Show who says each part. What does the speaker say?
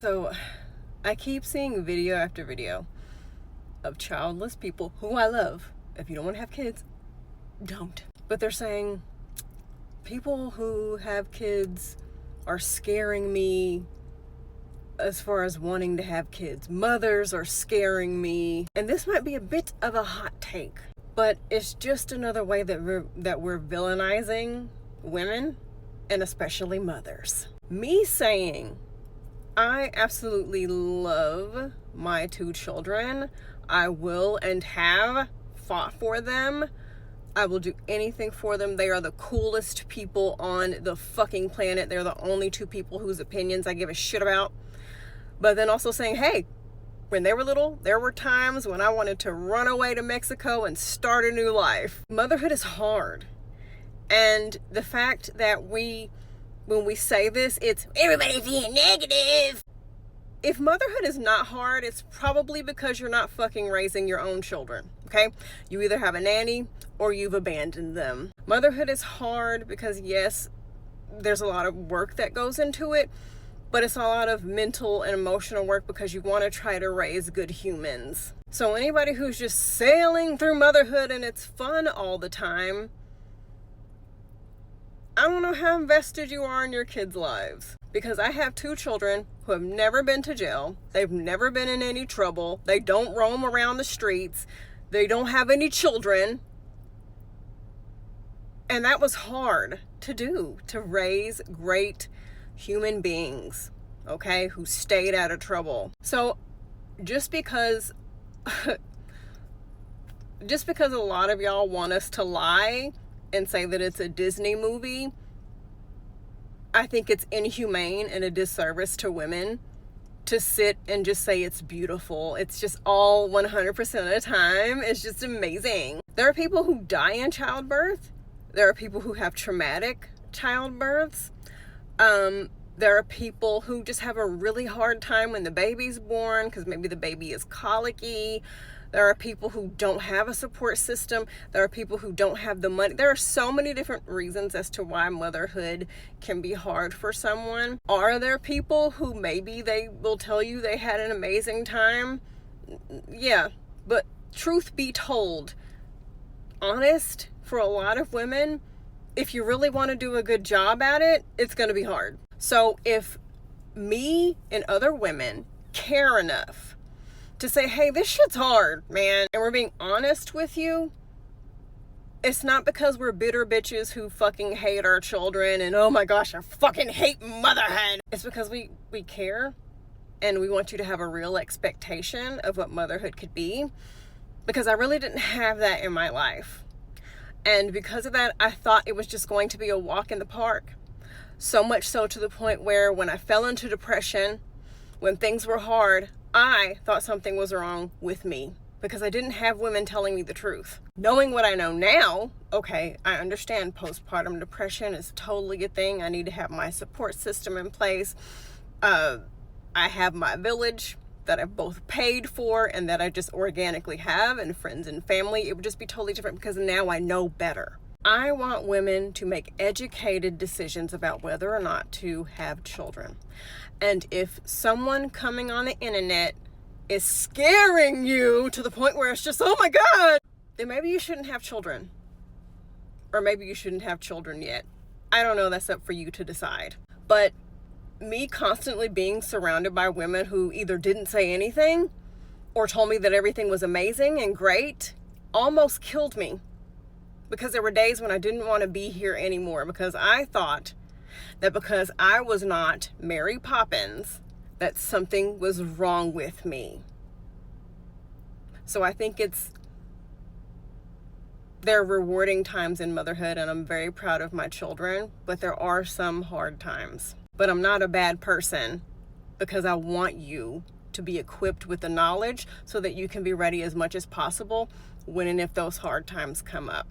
Speaker 1: So I keep seeing video after video of childless people who I love. If you don't want to have kids, don't. But they're saying people who have kids are scaring me as far as wanting to have kids. Mothers are scaring me. And this might be a bit of a hot take, but it's just another way that we're villainizing women, and especially mothers. Me saying I absolutely love my two children. I will and have fought for them. I will do anything for them. They are the coolest people on the fucking planet. They're the only two people whose opinions I give a shit about. But then also saying, hey, when they were little, there were times when I wanted to run away to Mexico and start a new life. Motherhood is hard. And the fact that when we say this, it's everybody's being negative. If motherhood is not hard, it's probably because you're not fucking raising your own children, okay? You either have a nanny or you've abandoned them. Motherhood is hard because, yes, there's a lot of work that goes into it, but it's a lot of mental and emotional work because you want to try to raise good humans. So anybody who's just sailing through motherhood and it's fun all the time, I don't know how invested you are in your kids' lives. Because I have two children who have never been to jail. They've never been in any trouble. They don't roam around the streets. They don't have any children. And that was hard to do, to raise great human beings, okay, who stayed out of trouble. So just because a lot of y'all want us to lie and say that it's a Disney movie, I think it's inhumane and a disservice to women to sit and just say it's beautiful. It's just all 100% of the time. It's just amazing. There are people who die in childbirth. There are people who have traumatic childbirths. There are people who just have a really hard time when the baby's born because maybe the baby is colicky. There are people who don't have a support system. There are people who don't have the money. There are so many different reasons as to why motherhood can be hard for someone. Are there people who maybe they will tell you they had an amazing time? Yeah, but truth be told, honest, for a lot of women, if you really want to do a good job at it, it's going to be hard. So if me and other women care enough to say, hey, this shit's hard, man, and we're being honest with you, it's not because we're bitter bitches who fucking hate our children and, oh my gosh, I fucking hate motherhood. It's because we care and we want you to have a real expectation of what motherhood could be, because I really didn't have that in my life. And because of that, I thought it was just going to be a walk in the park. So much so to the point where when I fell into depression, when things were hard, I thought something was wrong with me because I didn't have women telling me the truth. Knowing what I know now, okay, I understand postpartum depression is totally a thing. I need to have my support system in place. I have my village that I've both paid for and that I just organically have, and friends and family. It would just be totally different because now I know better. I want women to make educated decisions about whether or not to have children. And if someone coming on the internet is scaring you to the point where it's just, oh my God, then maybe you shouldn't have children. Or maybe you shouldn't have children yet. I don't know, that's up for you to decide. But me constantly being surrounded by women who either didn't say anything or told me that everything was amazing and great almost killed me. Because there were days when I didn't want to be here anymore because I thought that because I was not Mary Poppins, that something was wrong with me. So I think there are rewarding times in motherhood, and I'm very proud of my children, but there are some hard times. But I'm not a bad person because I want you to be equipped with the knowledge so that you can be ready as much as possible when and if those hard times come up.